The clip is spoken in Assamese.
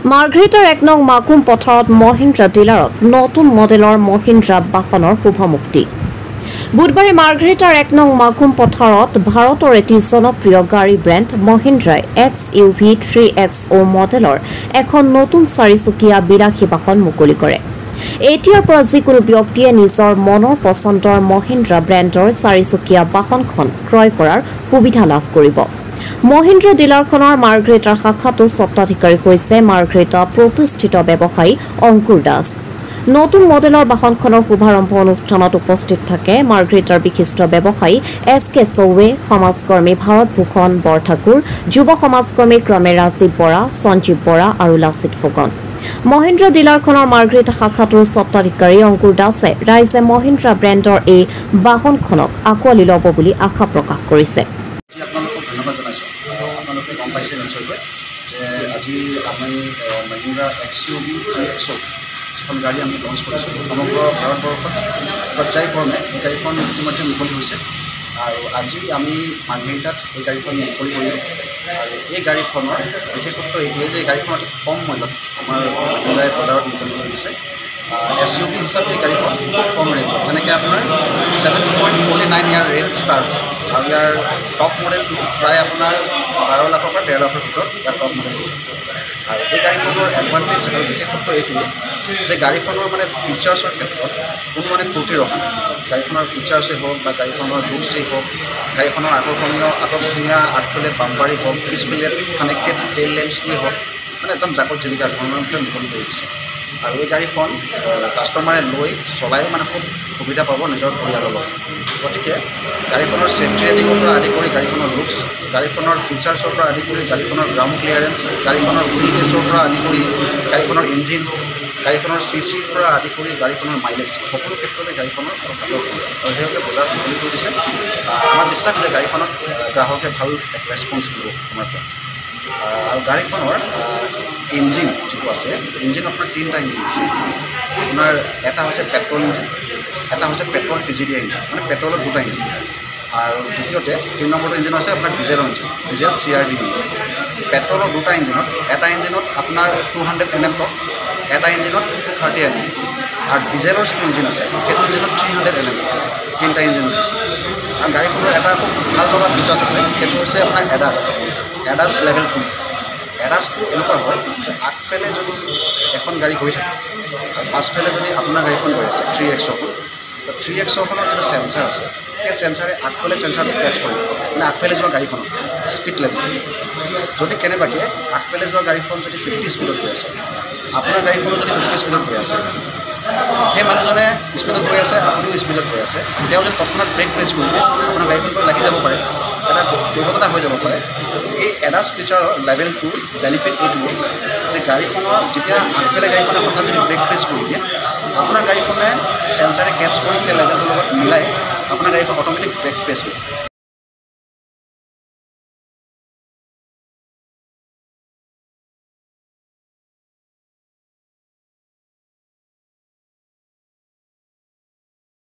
মাৰ্ঘেৰিটাৰ ১ নং মাকুম পথাৰত মহিন্দ্ৰা ডিলাৰত নতুন মডেলৰ মহিন্দ্ৰা বাহনৰ শুভমুক্তি। বুধবাৰে মাৰ্ঘেৰিটাৰ ১ নং মাকুম পথাৰত ভাৰতৰ এটি জনপ্ৰিয় গাড়ী ব্ৰেণ্ড মহিন্দ্ৰাই XUV 3XO মডেলৰ এখন নতুন চাৰিচকীয়া বিলাসী বাহন মুকলি কৰে। এতিয়াৰ পৰা যিকোনো ব্যক্তিয়ে নিজৰ মনৰ পচন্দৰ মহিন্দ্ৰা ব্ৰেণ্ডৰ চাৰিচকীয়া বাহনখন ক্ৰয় কৰাৰ সুবিধা লাভ কৰিব। মহিন্দ্ৰা ডিলাৰখনৰ মাৰ্ঘেৰিটাৰ শাখাটো স্বত্বাধিকাৰী হৈছে মাৰ্ঘেৰিটা প্ৰতিষ্ঠিত ব্যৱসায়ী অংকুৰ দাস। নতুন মডেলৰ বাহনখনৰ শুভাৰম্ভ অনুষ্ঠানত উপস্থিত থাকে মাৰ্ঘেৰিটাৰ বিশিষ্ট ব্যৱসায়ী SK চৌৱে, সমাজকৰ্মী ভাৰত ভূষণ বৰঠাকুৰ, যুৱ সমাজকৰ্মী ক্ৰমে ৰাজীৱ বৰা, সঞ্জীৱ বৰা আৰু লাচিত ফুকন। মহিন্দ্ৰা ডিলাৰখনৰ মাৰ্ঘেৰিটা শাখাটোৰ স্বত্বাধিকাৰী অংকুৰ দাসে ৰাইজে মহিন্দ্ৰা ব্ৰেণ্ডৰ এই বাহনখনক আঁকোৱালি ল'ব বুলি আশা প্ৰকাশ কৰিছে। ধন্যবাদ জনাইছোঁ। আপোনালোকে গম পাইছে নিশ্চয়কৈ যে আজি আমি মহিন্দ্ৰা XUV 3XO যিখন গাড়ী আমি লঞ্চ কৰিছোঁ সমগ্ৰ ভাৰতবৰ্ষত পৰ্যায়ক্ৰমে এই গাড়ীখন ইতিমধ্যে মুকলি হৈছে আৰু আজি আমি মাৰ্ঘেৰিটাত এই গাড়ীখন মুকলি কৰিলোঁ। আৰু এই গাড়ীখনৰ বিশেষত্ব এইটোৱে যে এই গাড়ীখন অতি কম মূল্যত আমাৰ মহিন্দ্ৰাই বজাৰত মুকলি কৰি দিছে। SUV হিচাপে এই গাড়ীখন খুব কম ৰেঞ্জত, যেনেকৈ আপোনাৰ 7.49 ইয়াৰ ৰেঞ্জ ষ্টাৰ্ট আৰু ইয়াৰ টপ মডেলটো প্ৰায় আপোনাৰ 12 লাখৰ পৰা 13 লাখৰ ভিতৰত ইয়াৰ টপ মডেলটো। আৰু এই গাড়ীখনৰ এডভান্টেজ আৰু বিশেষত্ব এইটোৱে যে গাড়ীখনৰ ফিচাৰ্ছৰ ক্ষেত্ৰত কোনো ফূৰ্তি ৰখা নাই। গাড়ীখনৰ ফিচাৰ্ছেই হওক বা গাড়ীখনৰ লুকছেই হওক, গাড়ীখনৰ আটকধুনীয়া আগফালে বাম্পাৰেই হওক, পিছফালে কানেক্টেড টেইল লেম্পছটোৱেই হওক, একদম জাকত জিলিকা ধৰণৰ মুকলি কৰি দিছে। আৰু এই গাড়ীখন কাষ্টমাৰে লৈ চলায়ো খুব সুবিধা পাব নিজৰ পৰিয়ালৰ লগত। গতিকে গাড়ীখনৰ ছেফটি ৰেটিঙৰ পৰা আদি কৰি গাড়ীখনৰ লুকছ, গাড়ীখনৰ ফিচাৰ্ছৰ পৰা আদি কৰি গাড়ীখনৰ গ্ৰাউণ্ড ক্লিয়াৰেঞ্চ, গাড়ীখনৰ হুইল বেছৰ পৰা আদি কৰি গাড়ীখনৰ ইঞ্জিন, গাড়ীখনৰ CCৰ পৰা আদি কৰি গাড়ীখনৰ মাইলেজ, সকলো ক্ষেত্ৰতে গাড়ীখনৰ আৰু সেইভাৱে বজাৰ মুকলি কৰি দিছে। আমাৰ বিশ্বাস যে গাড়ীখনত গ্ৰাহকে ভাল ৰেছপন্স দিব আমাৰ পৰা। আৰু গাড়ীখনৰ ইঞ্জিন যিটো আছে, ইঞ্জিন আপোনাৰ 3টা ইঞ্জিন আছে। আপোনাৰ এটা হৈছে পেট্ৰল ইঞ্জিন, এটা হৈছে পেট্ৰল TGDI ইঞ্জিন, পেট্ৰলৰ 2টা ইঞ্জিন। আৰু দ্বিতীয়তে 3 নম্বৰটো ইঞ্জিন আছে আপোনাৰ ডিজেলৰ ইঞ্জিন, ডিজেল CRD ইঞ্জিন। পেট্ৰলৰ 2টা ইঞ্জিনত, এটা ইঞ্জিনত আপোনাৰ 200 NM টক, এটা ইঞ্জিনত 230 NM, আৰু ডিজেলৰ যিটো ইঞ্জিন আছে সেইটো ইঞ্জিনত 300 NM, 3টা ইঞ্জিনত দিছে। আৰু গাড়ীখনৰ এটা খুব ভাল লগা ফিচাৰ্ছ আছে, সেইটো হৈছে আপোনাৰ ADAS লেভেল 2। ADASটো এনেকুৱা হয় যে আগফালে যদি এখন গাড়ী গৈ থাকে আৰু পাছফালে যদি আপোনাৰ গাড়ীখন গৈ আছে 3XOখন, 3XOখনৰ যিটো চেঞ্চাৰ আছে সেই চেঞ্চাৰে আগফালে চেঞ্চাৰটো কেচ কৰিব, আগফালে যোৱা গাড়ীখনৰ স্পীড লেভেল। যদি কেনেবাকৈ আগফালে যোৱা গাড়ীখন যদি 50 স্পীডত গৈ আছে, আপোনাৰ গাড়ীখনো যদি 50 স্পীডত গৈ আছে, সেই মানুহজনে স্পীডত গৈ আছে, আপুনিও স্পীডত গৈ আছে, তেওঁ যদি তৎক্ষণাৎ ব্ৰেক প্ৰেছ কৰি দিয়ে আপোনাৰ গাড়ীখনটো লাগি যাব পাৰে, এটা দুৰ্ঘটনা হৈ যাব পাৰে। এই ADAS ফিচাৰৰ লেভেল 2 বেনিফিট এইটোৱে যে গাড়ীখনৰ যেতিয়া আগফালে গাড়ীখনে হঠাৎ যদি ব্ৰেক প্ৰেছ কৰি দিয়ে, আপোনাৰ গাড়ীখনে চেঞ্চাৰে কেটছ কৰি সেই লেভেলটোৰ লগত মিলাই আপোনাৰ গাড়ীখন অট'মেটিক ব্ৰেক প্ৰেছ হয়।